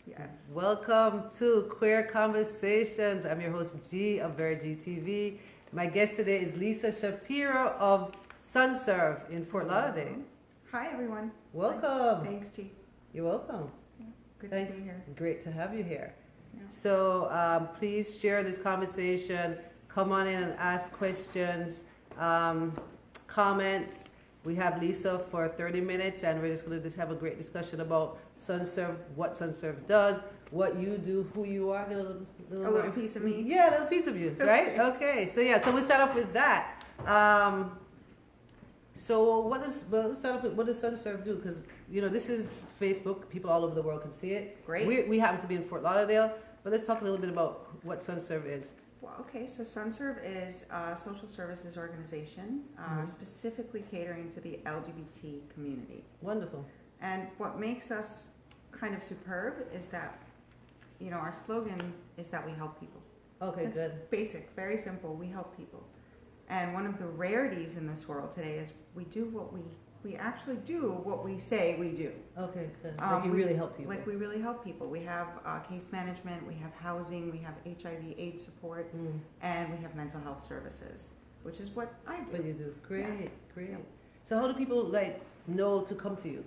Yes. Welcome to Queer Conversations. I'm your host, G of Verity TV. My guest today is Lisa Shapiro of SunServe in Fort Lauderdale. Hi, everyone. Welcome. Thanks, G. You're welcome. Yeah. Good to be here. Great to have you here. Yeah. So please share this conversation. Come on in and ask questions, comments. We have Lisa for 30 minutes, and we're just going to have a great discussion about SunServe, what SunServe does, what you do, who you are. A little piece of me. Yeah, a little piece of you, right? Okay. So we'll start off with that. We'll start off with what does SunServe do? Because this is Facebook. People all over the world can see it. Great. We happen to be in Fort Lauderdale, but let's talk a little bit about what SunServe is. Well, okay, so SunServe is a social services organization specifically catering to the LGBT community. Wonderful. And what makes us kind of superb is that, our slogan is that we help people. Okay, It's good. basic, very simple. We help people. And one of the rarities in this world today is we actually do what we say we do. Okay, good. Like you really help people. Like we really help people. We have case management, we have housing, we have HIV/AIDS support, and we have mental health services, which is what I do. What you do. Great. Yeah. So how do people know to come to you?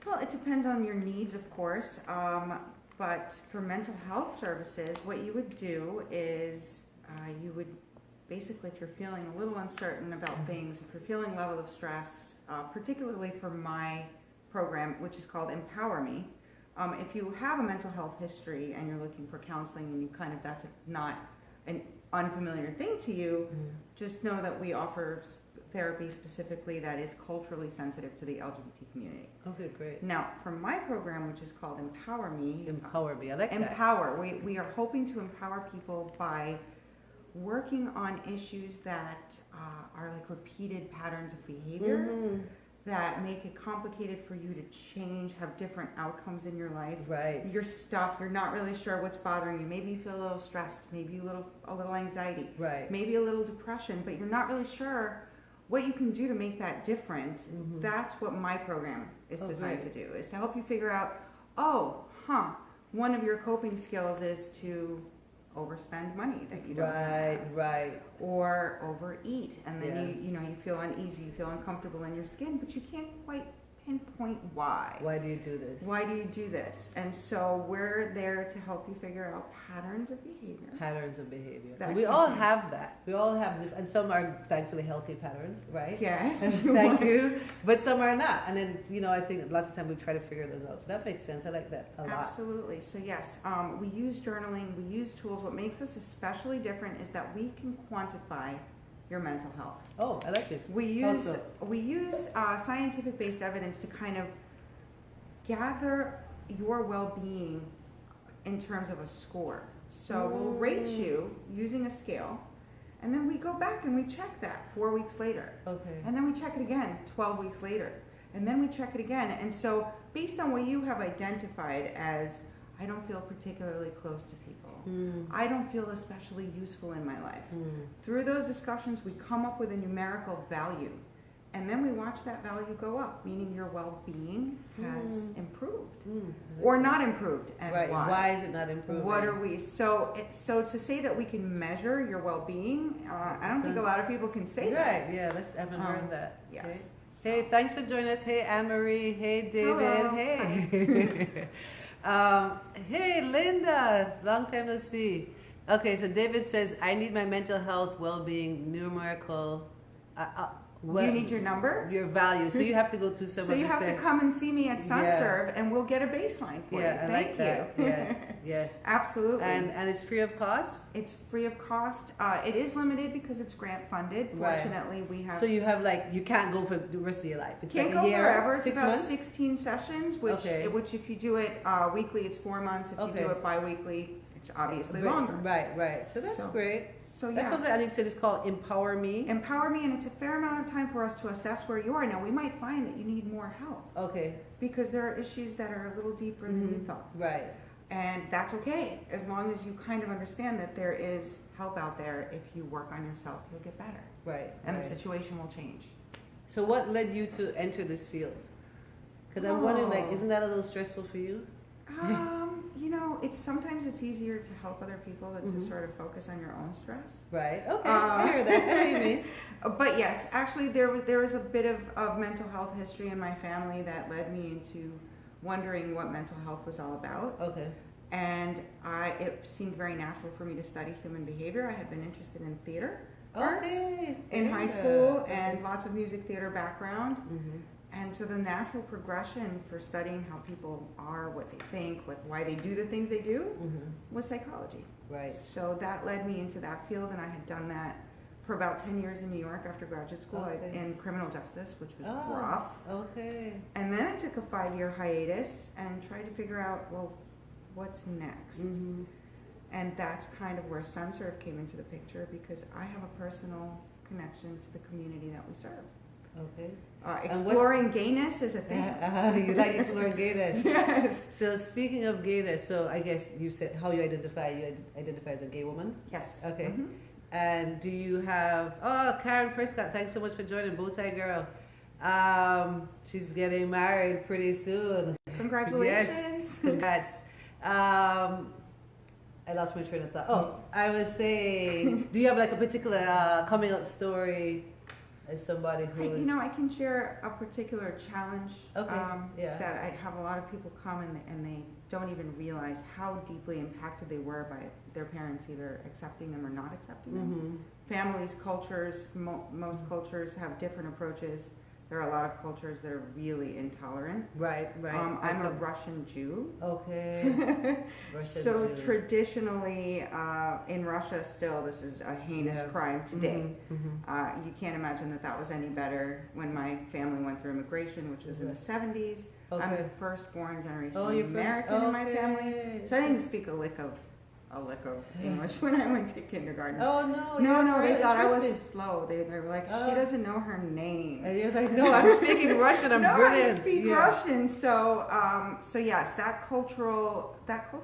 Well, it depends on your needs, of course. But for mental health services, what you would do is you would basically, if you're feeling a little uncertain about things, if you're feeling a level of stress, particularly for my program, which is called Empower Me, if you have a mental health history and you're looking for counseling and that's not an unfamiliar thing to you, just know that we offer therapy specifically that is culturally sensitive to the LGBT community. Okay, great. Now, for my program, which is called Empower Me. Empower Me, I like that. Empower. We are hoping to empower people by working on issues that are like repeated patterns of behavior that make it complicated for you to change, have different outcomes in your life. Right. You're stuck. You're not really sure what's bothering you. Maybe you feel a little stressed. Maybe a little anxiety. Right. Maybe a little depression, but you're not really sure what you can do to make that different. That's what my program is designed to do, is to help you figure out, one of your coping skills is to overspend money that you don't have. Right. Or overeat, and then you feel uneasy, you feel uncomfortable in your skin, but you can't quite pinpoint why. Why do you do this? Why do you do this? And so we're there to help you figure out patterns of behavior. We all have that. We all have, and some are thankfully healthy patterns, right? Yes. Thank you. But some are not. And then, I think lots of times we try to figure those out. So that makes sense. I like that a lot. Absolutely. So yes, we use journaling, we use tools. What makes us especially different is that we can quantify your mental health. Oh, I like this. We use scientific-based evidence to kind of gather your well-being in terms of a score. So we'll rate you using a scale, and then we go back and we check that 4 weeks later. Okay. And then we check it again 12 weeks later. And then we check it again. And so based on what you have identified as, I don't feel particularly close to people. I don't feel especially useful in my life. Through those discussions, we come up with a numerical value. And then we watch that value go up, meaning your well-being has improved. Or not improved, and right. why. Why is it not improving? What are we? So to say that we can measure your well-being, I don't think a lot of people can say that. Right, yeah, I haven't heard that. Yes. Okay. Hey, thanks for joining us. Hey, Anne-Marie. Hey, David. Hello. Hey. Hey, Linda. Long time no see. Okay, so David says, I need my mental health, well-being, numerical. You need your number? Your value. So you have to go through some So you have to come and see me at SunServe, and we'll get a baseline for you. I like that. Yes. Absolutely. And it's free of cost? It's free of cost. It is limited because it's grant funded. Fortunately, we have. So you have you can't go for the rest of your life. It's can't like go a year, forever. It's 6 about months? 16 sessions, which if you do it weekly, it's 4 months. If you do it bi-weekly, it's obviously longer. Right. So that's great. So that's something I think said it's called Empower Me. Empower Me, and it's a fair amount of time for us to assess where you are. Now, we might find that you need more help. Okay. Because there are issues that are a little deeper than you thought. Right. And that's okay, as long as you kind of understand that there is help out there. If you work on yourself, you'll get better. Right. And the situation will change. So what led you to enter this field? Because I'm wondering, isn't that a little stressful for you? It's sometimes it's easier to help other people than to sort of focus on your own stress. Right. Okay. I hear that. I know what you mean. But yes, actually, there was a bit of mental health history in my family that led me into wondering what mental health was all about. Okay. And it seemed very natural for me to study human behavior. I had been interested in theater arts in high school and lots of music theater background. Mm-hmm. And so the natural progression for studying how people are, what they think, why they do the things they do, was psychology. Right. So that led me into that field, and I had done that for about 10 years in New York after graduate school in criminal justice, which was rough. Okay. And then I took a 5-year hiatus and tried to figure out, well, what's next? Mm-hmm. And that's kind of where SunServe came into the picture, because I have a personal connection to the community that we serve. Okay. Exploring gayness is a thing. You like exploring gayness? Yes. So speaking of gayness, so I guess you said how you identify. You identify as a gay woman? Yes. Okay. Mm-hmm. And do you have, Karen Prescott, thanks so much for joining, Bowtie Girl. She's getting married pretty soon. Congratulations. Yes, congrats. I lost my train of thought. I was saying, do you have like a particular coming out story as somebody who I can share a particular challenge that I have a lot of people come and they don't even realize how deeply impacted they were by their parents either accepting them or not accepting them. Families, cultures, most cultures have different approaches. There are a lot of cultures that are really intolerant. Right. I'm a Russian Jew. Okay. So traditionally, in Russia still, this is a heinous crime today. You can't imagine that was any better when my family went through immigration, which was in the 70s. I'm the first-born generation American in my family. So I didn't speak a lick of English when I went to kindergarten. Oh no! No, they thought I was slow. They were like, she doesn't know her name. And you're like, no, I'm speaking Russian. I'm brilliant. I speak Russian. So yes, that cultural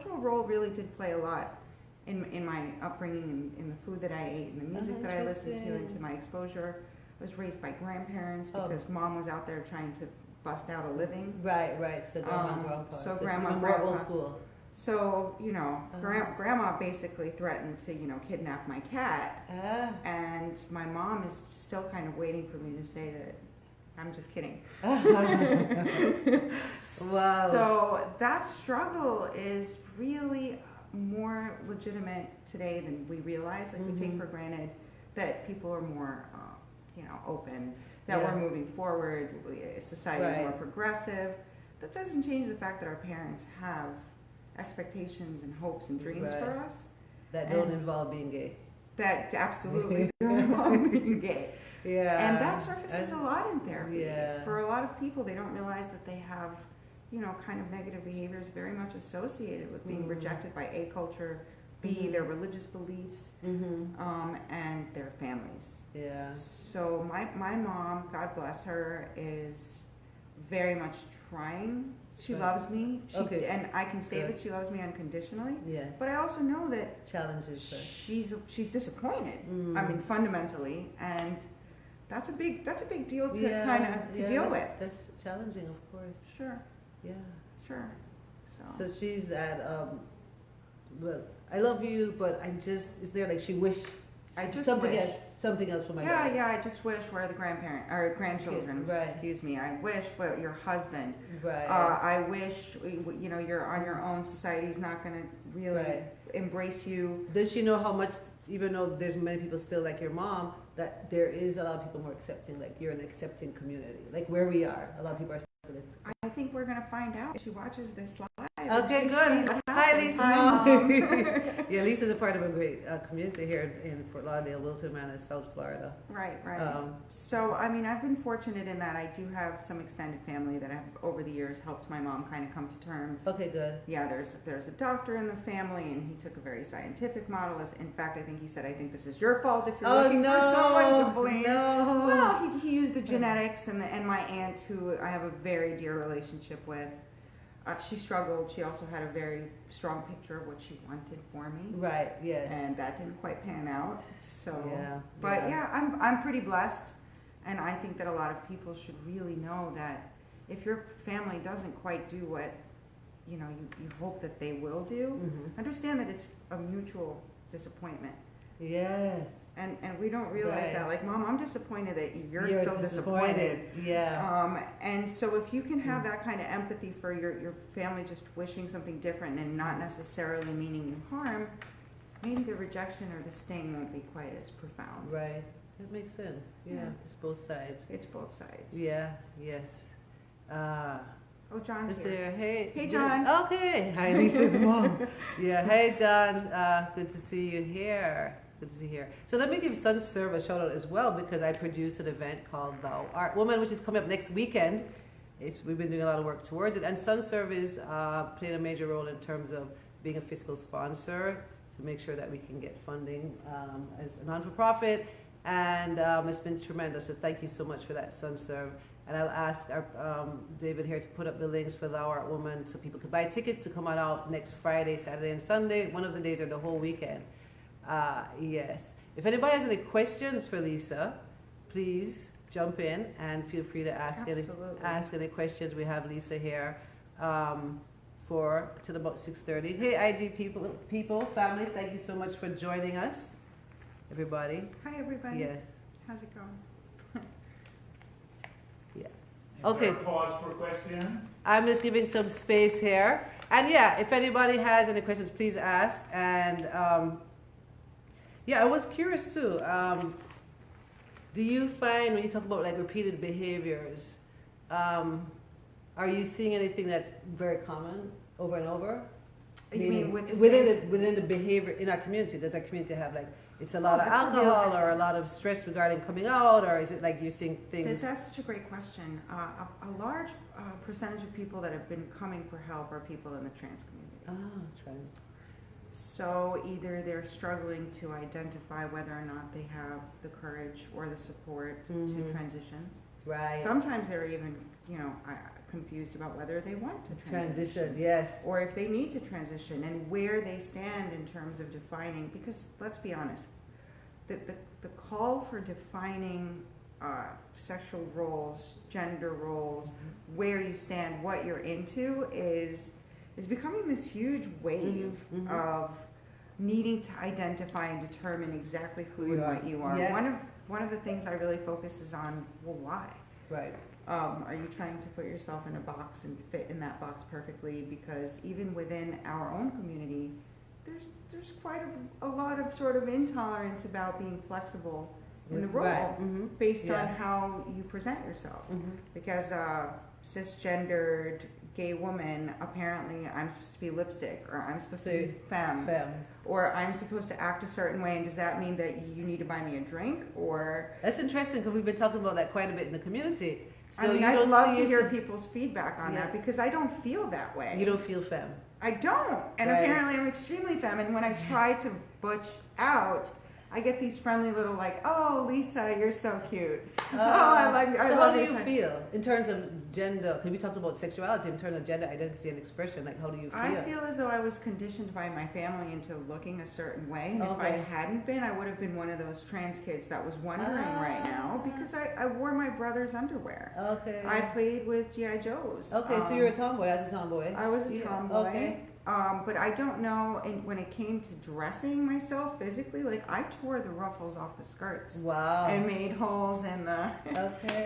role really did play a lot in my upbringing, in the food that I ate, and the music that I listened to, and to my exposure. I was raised by grandparents because mom was out there trying to bust out a living. Right. So grandma and grandpa. So grandma and grandpa. grandpa. Old school. So, grandma basically threatened to, kidnap my cat. And my mom is still kind of waiting for me to say that I'm just kidding. Wow. So that struggle is really more legitimate today than we realize. Like we take for granted that people are more, open, that we're moving forward, society is more progressive. That doesn't change the fact that our parents have expectations and hopes and dreams for us that don't involve being gay. That absolutely don't involve being gay. Yeah. And that surfaces a lot in therapy. Yeah. For a lot of people, they don't realize that they have, kind of negative behaviors very much associated with being rejected by A culture, B, their religious beliefs, and their families. Yeah. So my mom, God bless her, is very much trying. She loves me, and I can say that she loves me unconditionally. Yeah. But I also know that challenges her. She's disappointed. I mean, fundamentally, and that's a big deal to kind of deal with. That's challenging, of course. Sure. Yeah. Sure. So she's at well, I love you, but is there like she wished something else for my daughter. I just wish we're the grandchildren. Right. Excuse me. I wish, but your husband. Right. I wish you're on your own. Society's not going to really embrace you. Does she know how much? Even though there's many people still like your mom, that there is a lot of people more accepting. Like you're an accepting community. Like where we are, a lot of people are. I think we're gonna find out if she watches this live. Okay, good. Hi, Lisa. Mom. Yeah, Lisa's a part of a great community here in Fort Lauderdale, Wilton Manor, South Florida. Right. So, I mean, I've been fortunate in that I do have some extended family that have, over the years, helped my mom kind of come to terms. Okay, good. Yeah, there's a doctor in the family, and he took a very scientific model. In fact, I think he said, I think this is your fault if you're looking for someone to blame. No. Well, he used the genetics, and my aunt, who I have a very dear relationship with, she struggled. She also had a very strong picture of what she wanted for me. Right. Yeah. And that didn't quite pan out. So. Yeah. But I'm pretty blessed, and I think that a lot of people should really know that if your family doesn't quite do what you hope that they will do. Understand that it's a mutual disappointment. Yes. And we don't realize Right. that. Like, Mom, I'm disappointed that you're still disappointed. Yeah. And so if you can have that kind of empathy for your family just wishing something different and not necessarily meaning you harm, maybe the rejection or the sting won't be quite as profound. Right. That makes sense. Yeah. It's both sides. It's both sides. Yeah. Yes. Oh, John's Is here. there? Hey. Hey, John. Okay. Hi, Lisa's mom. Yeah. Hey, John. Good to see you here. Good to see you here. So let me give SunServe a shout out as well, because I produce an event called Thou Art Woman, which is coming up next weekend. We've been doing a lot of work towards it, and SunServe is playing a major role in terms of being a fiscal sponsor to make sure that we can get funding as a non-for-profit, and it's been tremendous. So thank you so much for that, SunServe. And I'll ask our, David here to put up the links for Thou Art Woman so people can buy tickets to come on out next Friday, Saturday, and Sunday, one of the days or the whole weekend. Yes. If anybody has any questions for Lisa, please jump in and feel free to ask any questions. We have Lisa here till about 6:30. Hey, IG people, family, thank you so much for joining us, everybody. Hi, everybody. Yes. How's it going? Yeah. Is Okay. there a pause for questions? I'm just giving some space here. And yeah, if anybody has any questions, please ask. And yeah, I was curious too. Do you find when you talk about like repeated behaviors, are you seeing anything that's very common over and over? You mean within the behavior in our community? Does our community have like it's a lot of alcohol or a lot of stress regarding coming out, or is it like you're seeing things? That's such a great question. A large percentage of people that have been coming for help are people in the trans community. Ah, trans. So either they're struggling to identify whether or not they have the courage or the support to transition. Right. Sometimes they're even, confused about whether they want to transition. Yes. Or if they need to transition and where they stand in terms of defining, because let's be honest, the call for defining sexual roles, gender roles, where you stand, what you're into is becoming this huge wave of needing to identify and determine exactly who and what you are. Yeah. One of the things I really focus is on, well, why? Right. Are you trying to put yourself in a box and fit in that box perfectly? Because even within our own community, there's quite a lot of sort of intolerance about being flexible in the role based on how you present yourself. Because cisgendered gay woman, apparently I'm supposed to be lipstick, or I'm supposed to be femme, or I'm supposed to act a certain way, and does that mean that you need to buy me a drink? Or that's interesting because we've been talking about that quite a bit in the community. So I'd love to hear people's feedback on that, because I don't feel that way. You don't feel femme. I don't, and apparently I'm extremely femme. And when I try to butch out, I get these friendly little like, "Oh, Lisa, you're so cute." I love So how do your you time. feel in terms of gender? Because we talked about sexuality in terms of gender identity and expression. Like, how do you feel? I feel as though I was conditioned by my family into looking a certain way, and if I hadn't been, I would have been one of those trans kids that was wondering right now, because I wore my brother's underwear. Okay. I played with G.I. Joes. Okay, so you're a tomboy. I was a tomboy. I was a tomboy. Okay. But I don't know, and when it came to dressing myself physically, like I tore the ruffles off the skirts. Wow. And made holes in the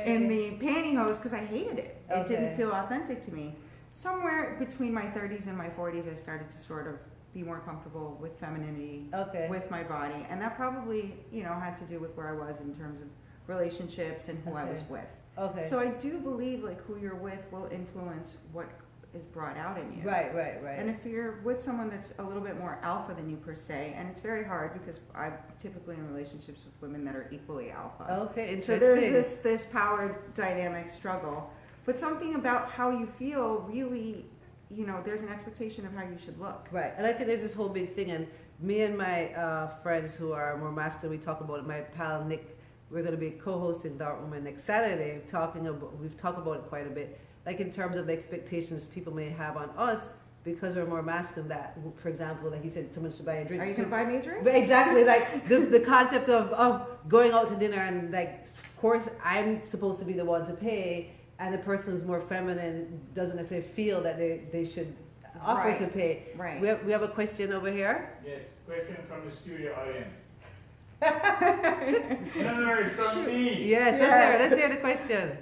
in the pantyhose because I hated it. It didn't feel authentic to me. Somewhere between my 30s and my 40s, I started to sort of be more comfortable with femininity, with my body, and that probably had to do with where I was in terms of relationships and who I was with. Okay. So I do believe like who you're with will influence what is brought out in you. Right. And if you're with someone that's a little bit more alpha than you per se, and it's very hard because I'm typically in relationships with women that are equally alpha. Okay, interesting. So there's this power dynamic struggle. But something about how you feel really, there's an expectation of how you should look. Right, and I think there's this whole big thing, and me and my friends who are more masculine, we talk about it. My pal Nick, we're going to be co-hosting Dark Woman next Saturday. We've talked about it quite a bit. Like in terms of the expectations people may have on us because we're more masculine. That, for example, like you said, someone should buy a drink. Are you going to buy me a drink? But exactly, like the concept of going out to dinner and like, of course, I'm supposed to be the one to pay, and the person who's more feminine doesn't necessarily feel that they should offer Right. to pay. Right. We have a question over here. Yes, question from the studio audience. No, it's from me. Yes, let's hear the question.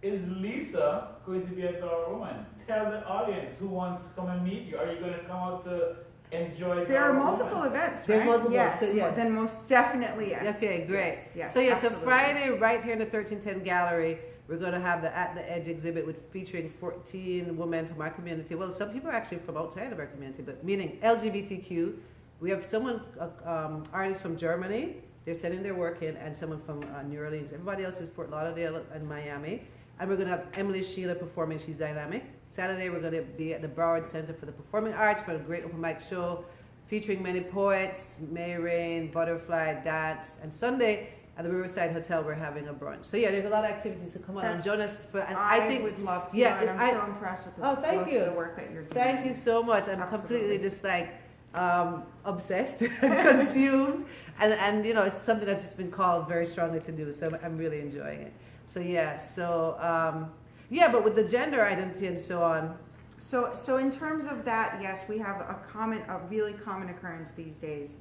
Is Lisa going to be at Our Woman? Tell the audience who wants to come and meet you. Are you going to come out to enjoy There are Our multiple Woman? events, There's right? multiple, Yes, so, yeah. then most definitely yes. Okay, great. Yes, yes, so absolutely. Friday, right here in the 1310 Gallery, we're going to have the At the Edge exhibit featuring 14 women from our community. Well, some people are actually from outside of our community, but meaning LGBTQ. We have someone, artists from Germany. They're sending their work in, and someone from New Orleans. Everybody else is Fort Lauderdale and Miami. And we're going to have Emily Sheila performing. She's dynamic. Saturday, we're going to be at the Broward Center for the Performing Arts for a great open mic show featuring many poets, May Rain, Butterfly, Dance. And Sunday, at the Riverside Hotel, we're having a brunch. So yeah, there's a lot of activities to come on and join us for. And I think would love to. yeah, and I'm so impressed with the, thank you. the work that you're doing. Thank you so much. I'm Absolutely. completely just like obsessed and consumed, and you know, it's something that's just been called very strongly to do. So I'm really enjoying it. So yeah, yeah, but with the gender identity and so on. So in terms of that, yes, we have a really common occurrence these days,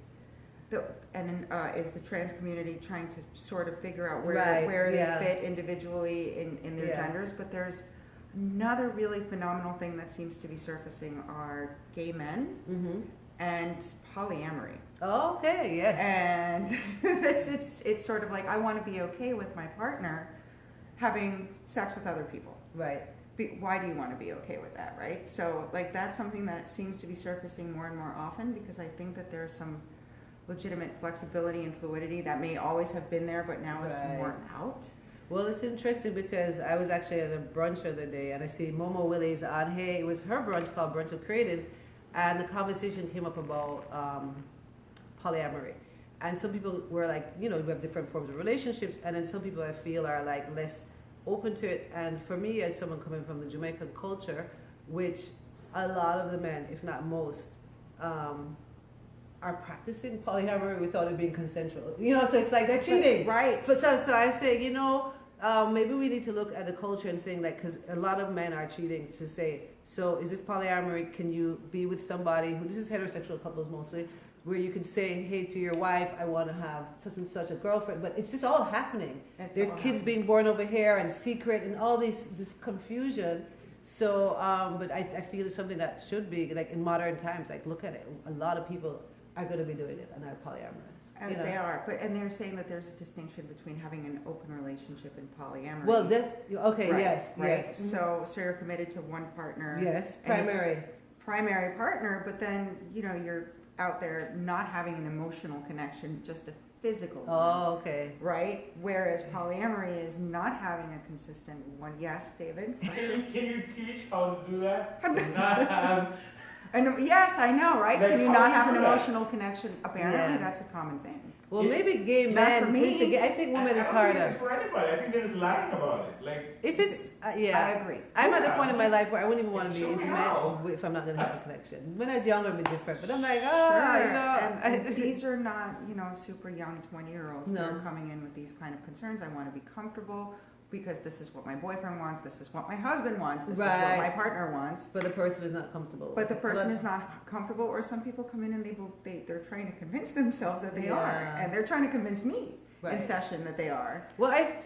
is the trans community trying to sort of figure out where they fit individually in their genders. But there's another really phenomenal thing that seems to be surfacing are gay men and polyamory. Oh, okay, yes. And it's sort of like, I want to be okay with my partner having sex with other people. Right. Why do you want to be okay with that, right? So like that's something that seems to be surfacing more and more often, because I think that there's some legitimate flexibility and fluidity that may always have been there, but now is more out. Well, it's interesting because I was actually at a brunch the other day and I see Momo Willie's on. Hey, it was her brunch called Brunch of Creatives, and the conversation came up about polyamory. And some people were like, you know, we have different forms of relationships, and then some people I feel are like less open to it. And for me, as someone coming from the Jamaican culture, which a lot of the men, if not most, are practicing polyamory without it being consensual. You know, so it's like they're cheating. Right. But so I say, you know, maybe we need to look at the culture and saying like, because a lot of men are cheating, to say, so is this polyamory? Can you be with somebody who, this is heterosexual couples mostly, where you can say, hey, to your wife, I want to have such and such a girlfriend, but it's just all happening. There's kids being born over here and secret and all this confusion. So, but I feel it's something that should be, like in modern times, like look at it. A lot of people are going to be doing it and are polyamorous. And you know? they are, and they're saying that there's a distinction between having an open relationship and polyamory. Well, okay, right, yes, right. yes. So you're committed to one partner. Yes, primary partner, but then, you know, you're out there not having an emotional connection, just a physical one. Oh, okay. Right? Whereas polyamory is not having a consistent one. Yes, David? Can you teach how to do that? To not have... And yes, I know, right? Like, Can you how not do you have an do that? emotional connection? Apparently, that's a common thing. Well, Yeah. maybe gay Not men. for me. I think women is I don't harder. think it's for anybody. I think they're just lying about it. Like, If it's I agree. I'm at a Yeah. point in my life where I wouldn't even want to be Show me intimate how. if I'm not going to have a connection. When I was younger, it'd be different. But I'm like, you know, and these are not, you know, super young 20-year-olds. No. They're coming in with these kind of concerns. I want to be comfortable because this is what my boyfriend wants. This is what my husband wants. This is what my partner wants. but the person is not comfortable. But the person is not comfortable, or some people come in and they're trying to convince themselves that they are, and they're trying to convince me in session that they are. Well, I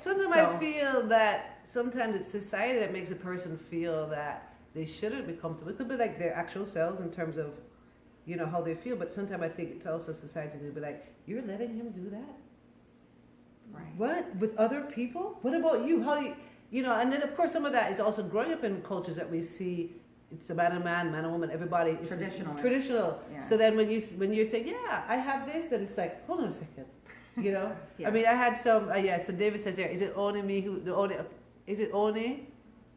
feel that sometimes it's society that makes a person feel that they shouldn't be comfortable. It could be like their actual selves in terms of, you know, how they feel. But sometimes I think it's also society to be like, you're letting him do that? Right. What? With other people? What about you? How do you, you know, and then of course some of that is also growing up in cultures that we see it's a man and woman, everybody is traditional. Yeah. So then when you say, yeah, I have this, then it's like, hold on a second. You know? Yes. I mean, I had some, so David says here, is it only me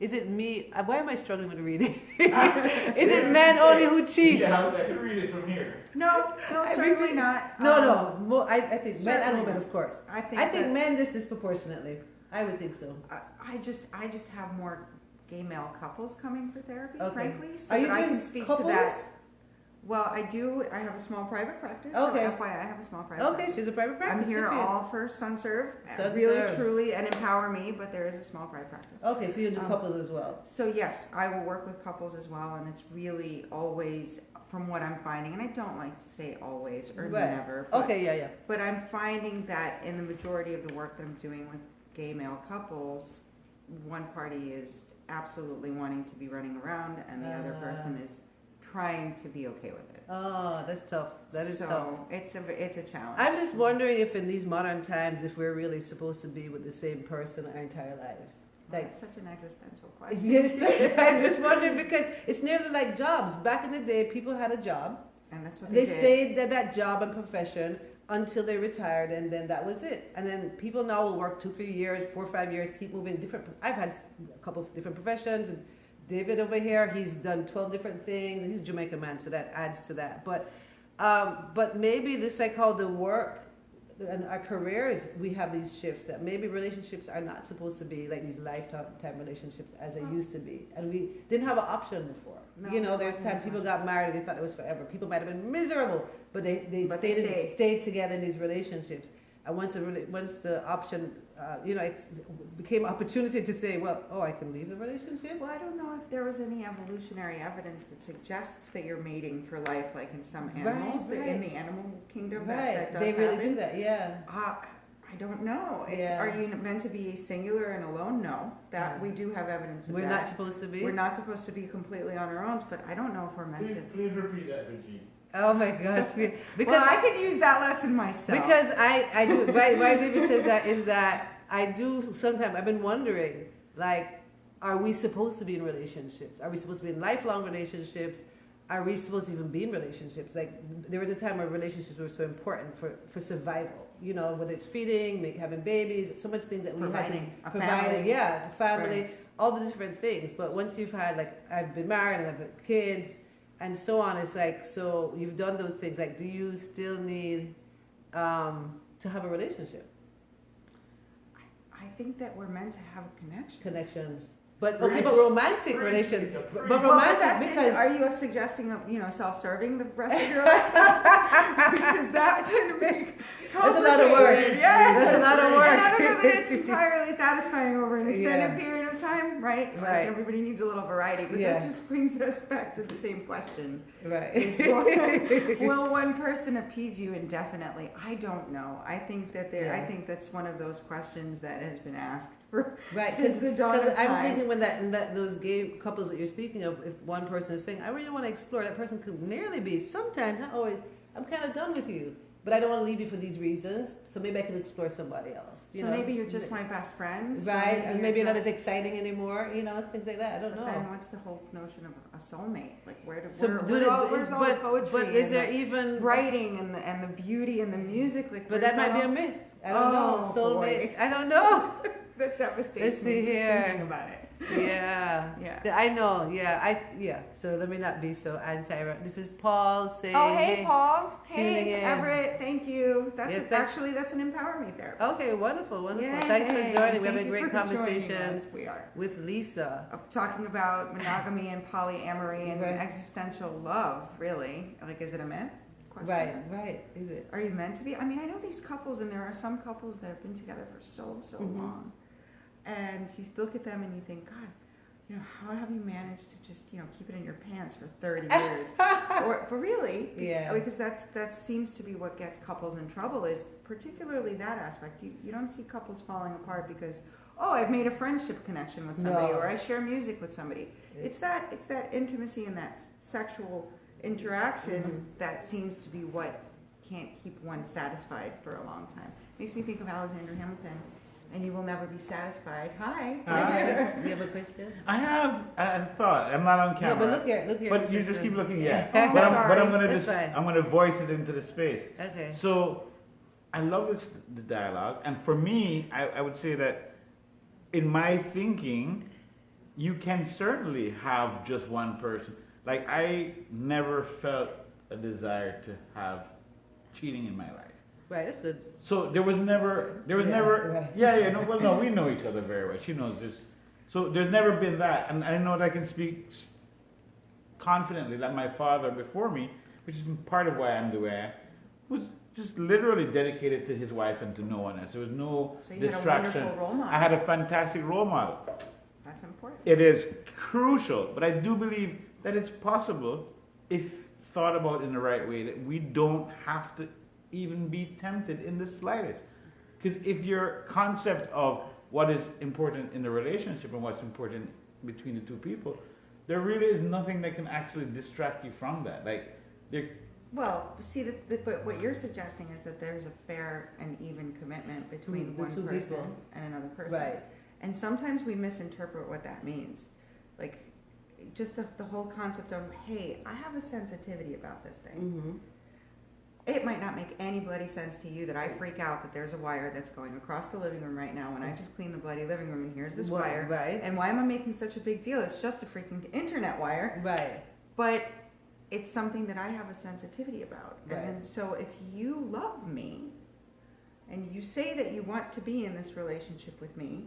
is it me? Why am I struggling with reading? Is it men only who cheat? yeah, I can read it from here. No, certainly not. No. I think men and women, not. of course. I think that men just disproportionately. I would think so. I just have more gay male couples coming for therapy, Okay. frankly, so Are you that I doing can speak couples? to that. Well, I have a small private practice. Okay. So FYI, I have a small private Okay, practice. she's a private practice. I'm here Good for you. all for SunServe. SunServe. Really, truly, and empower me, but there is a small private practice. Okay, so you do couples as well. So yes, I will work with couples as well, and it's really always, from what I'm finding, and I don't like to say always or never. But, Okay, yeah. But I'm finding that in the majority of the work that I'm doing with gay male couples, one party is absolutely wanting to be running around, and the other person is trying to be okay with it. Oh, that's tough. That is tough. So it's a challenge. I'm just wondering if in these modern times, if we're really supposed to be with the same person our entire lives. Like, That's such an existential question. yes, I'm just wondering because it's nearly like jobs. Back in the day, people had a job. And that's what They did. stayed at that job and profession until they retired, and then that was it. And then people now will work 2-3 years, 4 or 5 years, keep moving different. I've had a couple of different professions. And David over here, he's done 12 different things, and he's a Jamaican man, so that adds to that. But maybe this, like how the work and our careers, we have these shifts that maybe relationships are not supposed to be like these lifetime relationships as they used to be, and we didn't have an option before. No, you know, it there's wasn't times as people much. got married and they thought it was forever. People might have been miserable, but they But stayed together in these relationships. And once the option, it became opportunity to say, well, I can leave the relationship. Well, I don't know if there was any evolutionary evidence that suggests that you're mating for life, like in some animals, Right. in the animal kingdom. Right, That does they really happen. do that, yeah. I don't know. Yeah. Are you meant to be singular and alone? No. That we do have evidence of We're that. not supposed to be. We're not supposed to be completely on our own, but I don't know if we're meant to. Please repeat that, Virginie. Oh my gosh! Because Well, I could use that lesson myself. Because I do. Why David says that is that I do sometimes. I've been wondering, like, are we supposed to be in relationships? Are we supposed to be in lifelong relationships? Are we supposed to even be in relationships? Like, there was a time where relationships were so important for survival. You know, whether it's feeding, having babies, so much things that we had to provide. Family. Yeah, family, all the different things. But once you've had, like, I've been married and I've had kids. And so on. It's like, so you've done those things. Like, do you still need to have a relationship? I think that we're meant to have Connections. But okay, but romantic relations. But Well, romantic that's because are you suggesting of self-serving the rest of your life? Because that's going to be that's a lot of work. Yeah, That's a lot of work. And I don't know that it's entirely sasatisfying over an extended Yeah. period of time, right? Like, Right. everybody needs a little variety, but Yeah. that just brings us back to the same question. right. Is will one person appease you indefinitely? I don't know. I think that I Yeah. think that's one of those questions that has been asked for Right, since the dawn of time. I'm thinking when those gay couples that you're speaking of, if one person is saying, I really want to explore, that person could nearly be, sometimes, not always, I'm kind of done with you, but I don't want to leave you for these reasons, so maybe I can explore somebody else. So maybe you're just my best friend. so Right, and maybe you're not just- as exciting anymore, things like that, I don't But know. then what's the whole notion of a soulmate? Like where's So, where's all the poetry but is and there the even writing and the beauty and the music? Like, But where's that might be all? a myth. I don't know. Oh, Soulmate. boy. I don't know. That devastates Let's me see just here. thinking about it. Yeah. Yeah. I know. Yeah. So let me not be so anti. This is Paul saying. Oh, hey, Paul. tuning Hey, in. Everett. Thank you. That's Yeah, actually that's an Empower Me therapist. Okay, wonderful. Yay. Thanks for joining. We're Thank having a you great for joining conversation us. We are with Lisa. talking about monogamy and polyamory and Right. existential love. Really, like, is it a myth? Question. Right. Is it? Are you meant to be? I mean, I know these couples, and there are some couples that have been together for so Mhm. long, and you look at them and you think, God, how have you managed to just, keep it in your pants for 30 years? But really, Yeah. because that seems to be what gets couples in trouble, is particularly that aspect. You don't see couples falling apart because, I've made a friendship connection with somebody, No. or I share music with somebody. It's that intimacy and that sexual interaction Mhm. that seems to be what can't keep one satisfied for a long time. Makes me think of Alexander Hamilton, and you will never be satisfied. Hi. Do you have a question? I have a thought. I'm not on No, camera. but look here. But you This just is keep a- looking, yeah. Oh, but sorry. I'm gonna That's fine. I'm gonna voice it into the space. Okay. So I love the dialogue, and for me, I would say that in my thinking, you can certainly have just one person. Like, I never felt a desire to have cheating in my life. Right. That's good. So there was never, Right. no, we know each other very well. She knows this. So there's never been that. And I know that I can speak confidently, like my father before me, which is part of why I'm the way I am, was just literally dedicated to his wife and to no one else. There was no So you distraction. had a wonderful role model. I had a fantastic role model. That's important. It is crucial, but I do believe that it's possible, if thought about in the right way, that we don't have to even be tempted in the slightest. Because if your concept of what is important in the relationship and what's important between the two people, there really is nothing that can actually distract you from that. Like, Well, see, but what you're suggesting is that there's a fair and even commitment between The one two person people. and another person. Right. And sometimes we misinterpret what that means. Like, just the whole concept of, hey, I have a sensitivity about this thing. Mm-hmm. It might not make any bloody sense to you that I freak out that there's a wire that's going across the living room right now when I just cleaned the bloody living room and here's this wire. Right. And why am I making such a big deal? It's just a freaking internet wire. Right. But it's something that I have a sensitivity about. Right. And then, so if you love me and you say that you want to be in this relationship with me,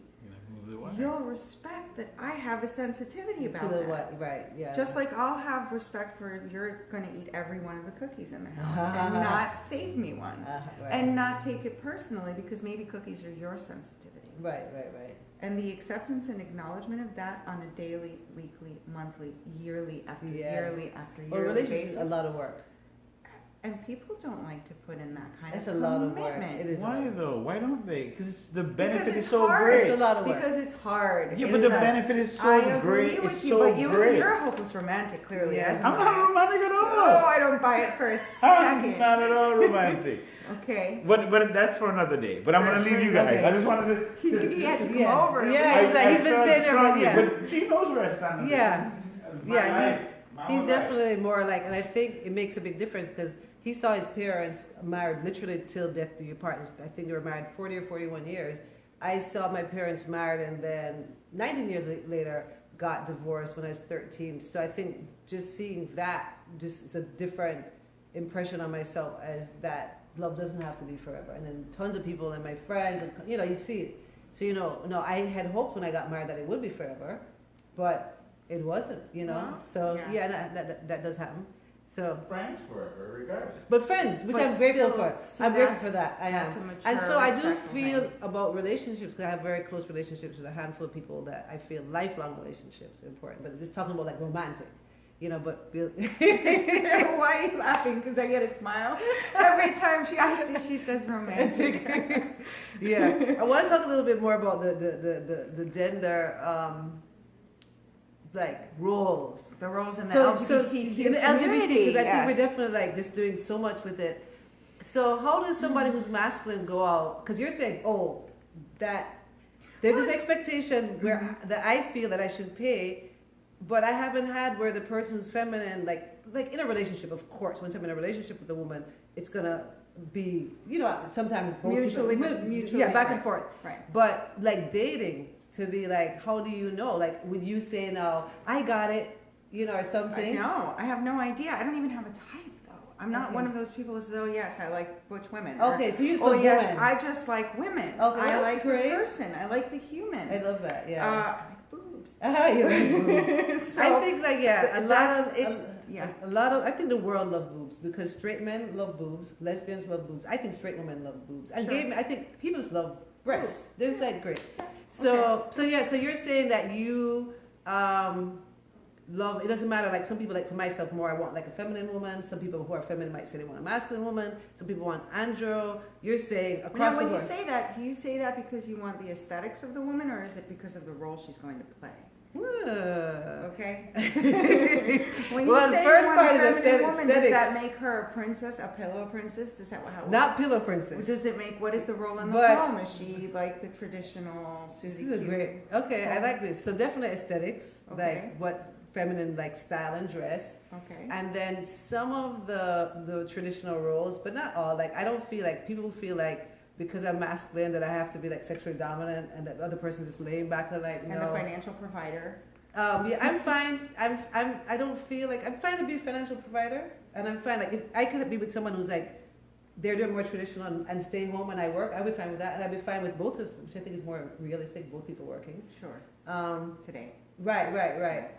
you'll respect that I have a sensitivity about To the that. what? Right. Yeah. Just like I'll have respect for you're going to eat every one of the cookies in the house and not save me one. Right. And not take it personally because maybe cookies are your sensitivity. Right. And the acceptance and acknowledgement of that on a daily, weekly, monthly, yearly after Yes. yearly after Or yearly relationships is basis. a lot of work. And people don't like to put in that kind It's of a lot of work. commitment. It is. why though? Why don't they? Because the benefit Because is it's so hard. great. It's a lot of work. Because it's hard. Yeah, It's but the not- benefit is so I agree great. with It's you, so but great. you're a hopeless romantic, clearly. Yeah. As I'm am not I. romantic at all. Oh, I don't buy it for a I'm second. not at all romantic. Okay. But that's for another day. But I'm That's going to leave you for guys. another I just wanted to. He had to come Yeah. over. Yeah, he's like- he's been felt saying there, but strongly, yeah. But she knows where I stand. on Yeah. this. This is my Yeah, life, my He's whole life. definitely more like, and I think it makes a big difference because he saw his parents married literally till death do you part. I think they were married 40 or 41 years. I saw my parents married and then 19 years later got divorced when I was 13. So I think just seeing that just is a different impression on myself as that love doesn't have to be forever. And then tons of people and my friends, and you see it. So no, I had hoped when I got married that it would be forever, but it wasn't, Well, So yeah. that does happen. So, Friends forever, regardless. but friends, which But I'm grateful still, for. see, I'm grateful that's- for that. I am. that's a mature, And so I do respectful feel thing. about relationships because I have very close relationships with a handful of people that I feel lifelong relationships are important. But just talking about like romantic, but Why are you laughing? Because I get a smile every time she says romantic. yeah. I want to talk a little bit more about the gender like roles. The roles in the So LGBTQ in the LGBT, community, because I think we're yes. definitely like just doing so much with it. So how does somebody who's masculine go out? Because you're saying, that there's Well, this it's- expectation where that I feel that I should pay, but I haven't had where the person's feminine, like in a relationship, of course. Once I'm in a relationship with a woman, it's gonna be, sometimes both Mutually, people, mutually, yeah, back and right. forth. Right. But like dating, to be like, how do you know? Like, would you say now, I got it, or something? No, I have no idea. I don't even have a type though. I'm not Okay. one of those people who says, "Oh yes, I like butch women." Okay, so you "Oh said yes, women. I just like women. Okay, I that's like great. the person. I like the human. I love that, yeah. I like boobs. So, I think like, a lot of, I think the world loves boobs because straight men love boobs, lesbians love boobs. I think straight women love boobs. And Sure. gay men, I think people just love breasts. Boobs. They're just like great. So you're saying that you love, it doesn't matter, like some people, like for myself more, I want like a feminine woman. Some people who are feminine might say they want a masculine woman. Some people want andro. You're saying across Now, the when you board. say that, do you say that because you want the aesthetics of the woman, or is it because of the role she's going to play? Okay. When you Well, the say first you want part a is feminine woman, does aesthetics. that make her a princess, a pillow princess? Does that how? Not pillow princess. Does it make? What is the role in the But- home? Is she like the traditional Susie This is Q? great. Okay, I like this. So definitely aesthetics, Okay. like what feminine like style and dress, Okay. and then some of the traditional roles, but not all. Like I don't feel like people feel like because I'm masculine that I have to be like sexually dominant, and that the other person's just laying back and like no. And the financial provider. Yeah, I'm fine. I don't feel like I'm fine to be a financial provider, and I'm fine. Like if I could be with someone who's like they're doing more traditional and staying home and I work, I'll be fine with that, and I'll be fine with both, which I think is more realistic. Both people working. Sure. Today. Right.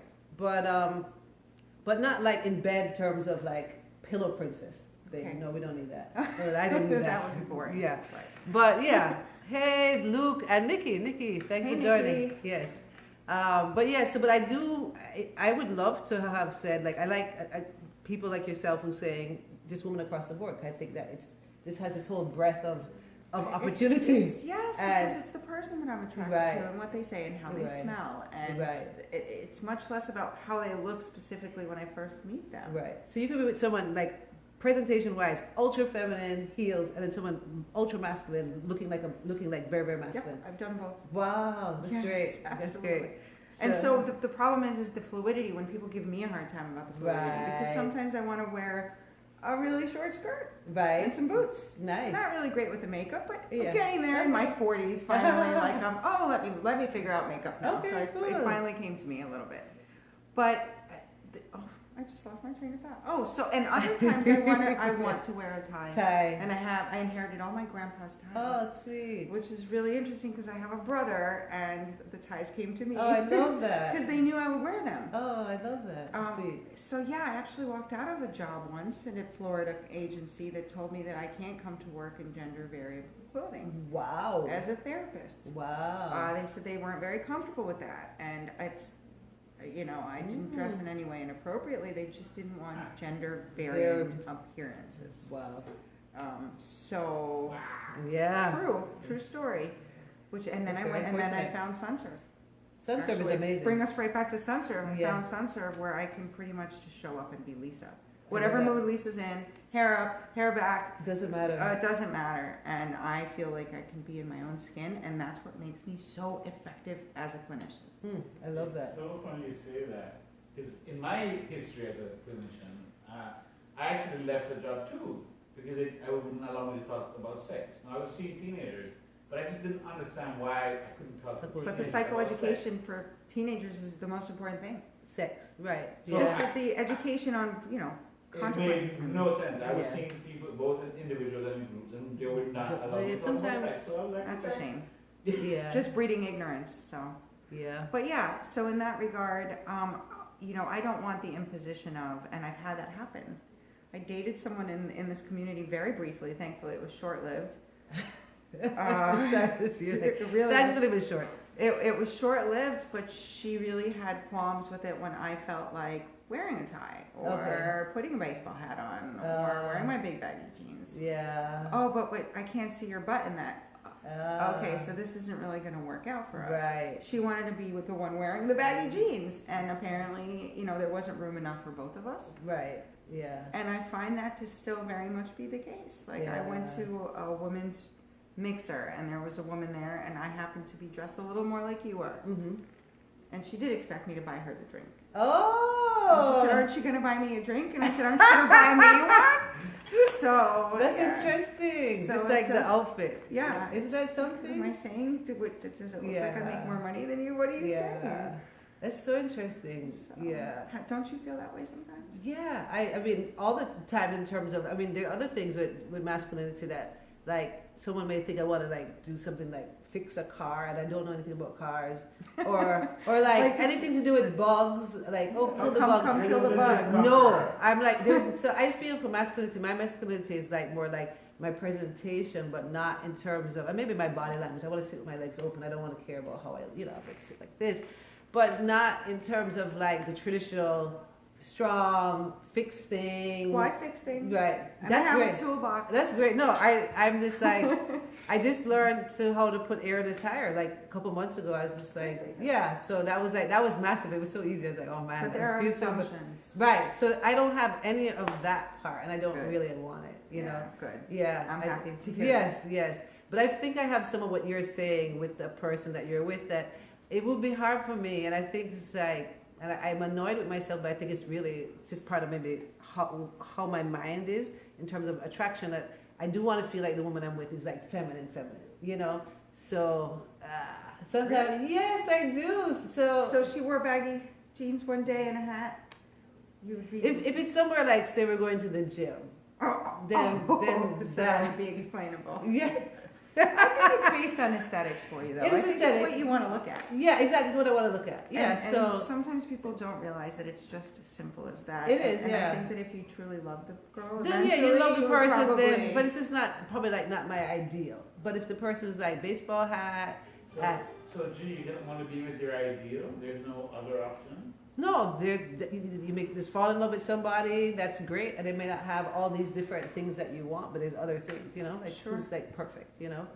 But not like in bed terms of like pillow princess thing. Okay. No, we don't need that. No, I don't need that. That would be boring. Yeah. Right. But yeah, hey Luke and Nikki. Nikki, thanks Hey, for joining. Nikki. Yes. But yeah, so but I would love to have said like I like people like yourself who's saying just women across the board. I think that this has this whole breadth of opportunities. Yes, And- because it's the person that I'm attracted Right. to and what they say and how they Right. smell. And Right. it's much less about how they look specifically when I first meet them. Right. So you could be with someone like presentation wise, ultra feminine heels, and then someone ultra masculine, looking like very very masculine. Yep, I've done both. Wow, that's Yes, great. That's absolutely. great. And so the problem is the fluidity when people give me a hard time about the fluidity. Right. Because sometimes I want to wear a really short skirt right, and some boots. nice. Not really great with the makeup, but Yeah. I'm getting there in my 40s finally. Like let me figure out makeup now. Okay, So cool. it finally came to me a little bit. But I just lost my train of thought. Oh, so and other times I want to wear a tie. Tie. And I inherited all my grandpa's ties. Oh, sweet. Which is really interesting because I have a brother and the ties came to me. Oh, I love that. Because they knew I would wear them. Oh, I love that. Sweet. So yeah, I actually walked out of a job once at a Florida agency that told me that I can't come to work in gender variable clothing Wow. as a therapist. Wow. They said they weren't very comfortable with that, and I didn't dress in any way inappropriately. They just didn't want gender variant appearances. Wow. So Yeah. true story. And then That's I very unfortunate. found SunServe. SunServe is Actually, amazing. Bring us right back to SunServe. I Yeah. found SunServe where I can pretty much just show up and be Lisa. I Whatever love that. mood Lisa's in, hair up, hair back, Doesn't matter. it doesn't matter. And I feel like I can be in my own skin, and that's what makes me so effective as a clinician. I love that. It's so funny you say that. Because in my history as a clinician, I actually left the job too because I wouldn't allow me to talk about sex. Now, I was seeing teenagers, but I just didn't understand why I couldn't talk to But But the teenagers about sex. psychoeducation for teenagers is the most important thing. Sex. Right. So Just I- that the education on, It consequences. made no sense. I was Yeah. seeing people, both in individuals and in groups, and they were not allowed to talk about Sometimes- sex. So I was like, That's a okay. shame. Yeah. It's just breeding ignorance, so. Yeah. But yeah, so in that regard, I don't want the imposition of, and I've had that happen. I dated someone in this community very briefly. Thankfully, it was short-lived. It really That's a little bit short. it was short-lived, but she really had qualms with it when I felt like wearing a tie or putting a baseball hat on or wearing my big baggy jeans. Yeah. Oh, but wait, I can't see your butt in that. Okay, Ah. so this isn't really going to work out for us. Right. She wanted to be with the one wearing the baggy jeans, and apparently, there wasn't room enough for both of us. Right. Yeah. And I find that to still very much be the case. Like I went Yeah. to a women's mixer, and there was a woman there, and I happened to be dressed a little more like you were, Mm-hmm. and she did expect me to buy her the drink. Oh. And she said, "Aren't you going to buy me a drink?" And I said, "Aren't you going to buy me one?" So That's yeah. interesting. So Just it like the does- outfit. Yeah. Isn't that Am something? I saying, does it look like I make Yeah. more money than you? What are you saying? That's so interesting. So, Yeah. Don't you feel that way sometimes? Yeah. I mean, all the time in terms of, there are other things with masculinity that, like, someone may think I want to, like, do something like fix a car and I don't know anything about cars. Or like, Like anything to do with bugs, like, kill the bug. Come kill the bug. No, I'm like, so I feel for masculinity, my masculinity is like more like my presentation, but not in terms of, and maybe my body language. I want to sit with my legs open. I don't want to care about how I sit like this, but not in terms of like the traditional strong, fix things. Why fix things? Right. And That's I have great. a toolbox. That's great. No, I'm just like, I just learned how to put air in a tire. Like a couple months ago, I was just like, yeah. So that was massive. It was so easy. I was like, oh man. But there are I feel so much- assumptions. Right. So I don't have any of that part, and I don't Good. really want it. You know. Good. Yeah. I'm happy to hear Yes. But I think I have some of what you're saying with the person that you're with, that it would be hard for me, and I think it's like, and I'm annoyed with myself, but I think it's just part of maybe how my mind is in terms of attraction, that I do want to feel like the woman I'm with is like feminine, so sometimes, yes, I do. So she wore baggy jeans one day and a hat. You would be. if it's somewhere like, say we're going to the gym, then so that would be explainable. yeah. it's based on aesthetics for you, though. It is I think aesthetic. it's what you want to look at. Yeah, exactly. It's what I want to look at. Yeah, And so sometimes people don't realize that it's just as simple as that. It is, and yeah. I think that if you truly love the girl, then yeah, you love the eventually person. you'll Then, probably- but it's just probably not my ideal. But if the person's like baseball hat, So, G, you don't want to be with your ideal? There's no other option? no, you make this fall in love with somebody. That's great, and they may not have all these different things that you want, but there's other things, like Sure. who's like perfect, Sure.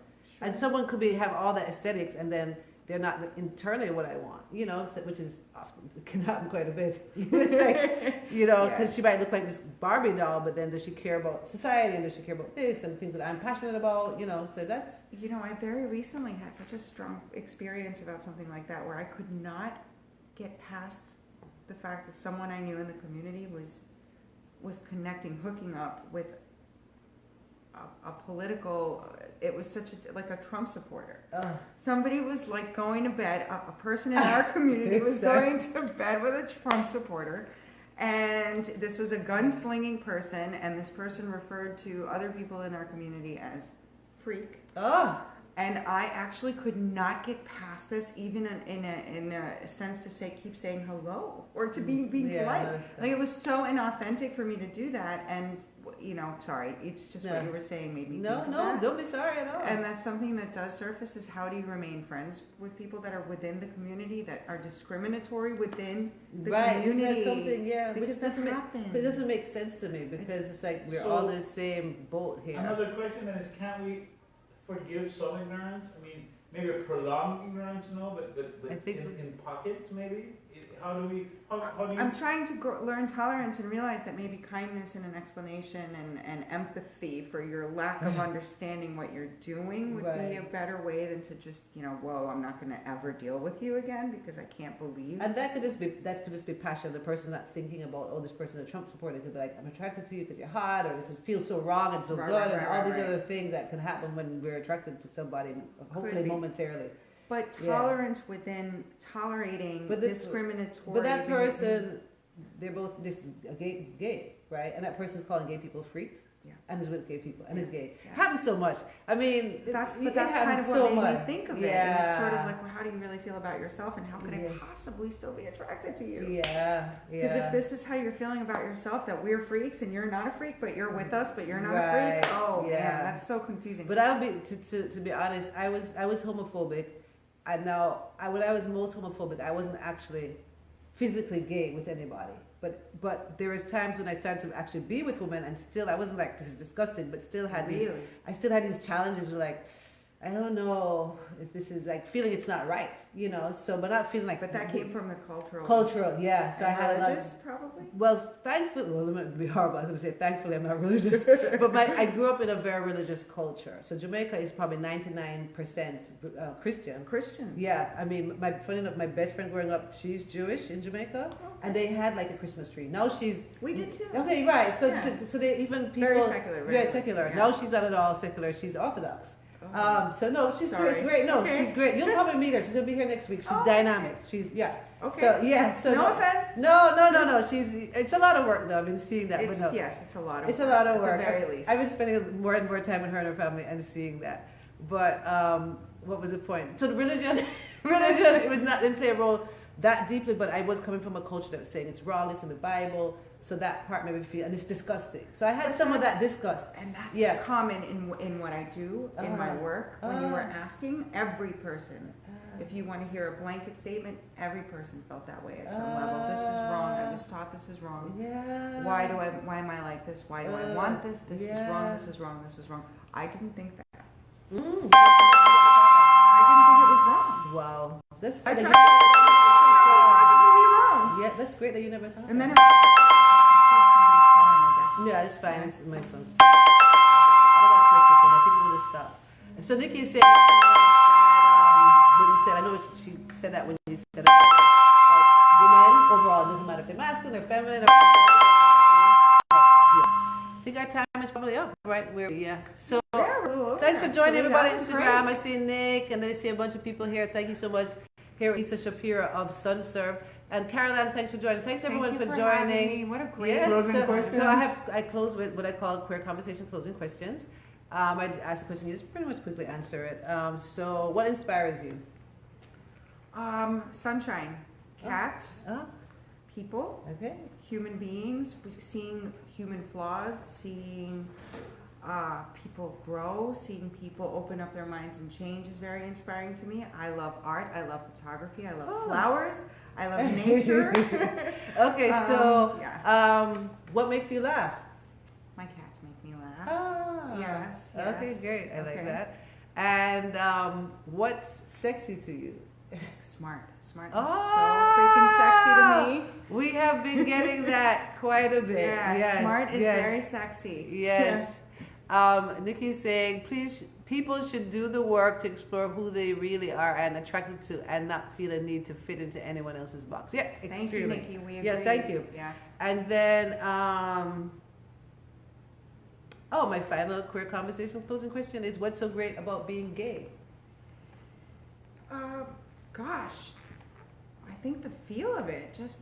And someone could have all the aesthetics, and then they're not internally what I want, which is often can happen quite a bit. It's like, because she might look like this Barbie doll, but then does she care about society, and does she care about this and things that I'm passionate about, so that's. I very recently had such a strong experience about something like that where I could not get past the fact that someone I knew in the community was connecting, hooking up with a political, it was such like a Trump supporter. Somebody was like going to bed, a person in our community was going to bed with a Trump supporter, and this was a gunslinging person, and this person referred to other people in our community as freak. And I actually could not get past this, even in a sense to keep saying hello or to be polite. Like it was so inauthentic for me to do that, and sorry, it's just what you were saying made me think of that. Don't be sorry at all. And that's something that does surface is how do you remain friends with people that are within the community that are discriminatory within the community? Isn't that something? Yeah, because that happens. But it doesn't make sense to me because it's like we're all in the same boat here. Another question then is, can't we forgive some ignorance? I mean, maybe a prolonged ignorance, no, but I think in pockets, maybe? How do you... I'm trying to learn tolerance and realize that maybe kindness and an explanation and empathy for your lack of understanding what you're doing would be a better way than to just, whoa, I'm not going to ever deal with you again because I can't believe. And that could just be passion. The person's not thinking about, this person is a Trump supporter. It could be like, I'm attracted to you because you're hot, or this feels so wrong and so good, and all these other things that can happen when we're attracted to somebody, hopefully momentarily. But tolerance within tolerating discriminatory. But that person, they're both gay, right? And that person's calling gay people freaks. Yeah. And is with gay people and is gay. Yeah. Happens so much. I mean, that's kind of what made me think of it. And it's sort of like, well, how do you really feel about yourself, and how could I possibly still be attracted to you? Yeah. Because if this is how you're feeling about yourself, that we're freaks and you're not a freak, but you're with us, but you're not a freak. Oh, man, that's so confusing. But I'll be to be honest, I was homophobic. And now, when I was most homophobic, I wasn't actually physically gay with anybody. But there was times when I started to actually be with women, and still I wasn't like, this is disgusting, but still had I still had these challenges where like, I don't know if this is like feeling it's not right, so, but not feeling like. But that came from the cultural, yeah. So I had religious, probably? Well, thankfully, it might be horrible, I was going to say, thankfully I'm not religious, but I grew up in a very religious culture. So Jamaica is probably 99% Christian. Christian? Yeah, I mean, funny enough, my best friend growing up, she's Jewish in Jamaica, and they had like a Christmas tree. Now she's... We did too. Okay, right. So, so they even people... Very secular, right? Yeah, secular. Yeah. Now she's not at all secular, she's Orthodox. So no, she's great. It's great. No, she's great. You'll probably meet her. She's gonna be here next week. She's dynamic. She's Okay. So yeah. So no offense. No. It's a lot of work though. I've been seeing that. Yes, it's a lot of. It's a lot of work. At the very least. I've been spending more and more time with her and her family and seeing that. But what was the point? So the religion, it was not didn't play a role that deeply. But I was coming from a culture that was saying it's wrong. It's in the Bible. So that part made me feel, and it's disgusting. So I had some of that disgust. And that's common in what I do, in my work. When you were asking, every person, if you want to hear a blanket statement, every person felt that way at some level. This is wrong. I was taught this is wrong. Yeah. Why am I like this? Why do I want this? This was wrong. This was wrong. This was wrong. I didn't think that. I didn't think it was wrong. Wow. That's I great. possibly be wrong. Yeah, that's great that you never thought. And then yeah, it's fine. It's my son's. I don't want to press it. I think we're gonna stop. So Nikki said, when you said, I know she said that when you said like women overall, doesn't matter if they're masculine or feminine. I think our time is probably up, right? So thanks for joining everybody on Instagram. I see Nick and I see a bunch of people here. Thank you so much. Here, Lisa Shapiro of SunServe. And Caroline, thanks for joining. Thanks everyone for joining. What a great closing question. So I close with what I call Queer Conversation closing questions. I asked a question, you just pretty much quickly answer it. So what inspires you? Sunshine, cats, people, Okay. human beings, seeing human flaws, seeing people grow, seeing people open up their minds and change is very inspiring to me. I love art, I love photography, I love flowers, I love nature. Okay, so yeah. what makes you laugh? My cats make me laugh. Ah, Yes, Okay, yes. great. I like Okay. that. And what's sexy to you? Smart is so Ah! freaking sexy to me. We have been getting that quite a bit. Yeah, Yes, smart is yes, very sexy. Yes. Nikki's saying, please, people should do the work to explore who they really are and attracted to, and not feel a need to fit into anyone else's box. Yeah, Thank you, extremely. Nikki. We agree. Yeah, thank you. Yeah. And then, my final queer conversation closing question is, what's so great about being gay? Gosh, I think the feel of it, just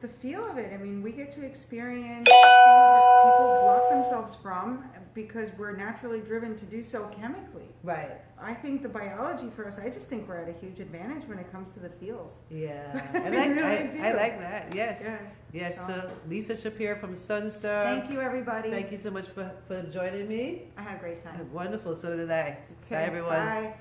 the feel of it. I mean, we get to experience things that people block themselves from because we're naturally driven to do so chemically. Right. I think the biology for us, I just think we're at a huge advantage when it comes to the feels. Yeah. I really do. I like that. Yes. Yeah. Yes. So- So Lisa Shapiro from SunServe. Thank you, everybody. Thank you so much for joining me. I had a great time. Wonderful. So did I. Okay, Bye, everyone. Bye.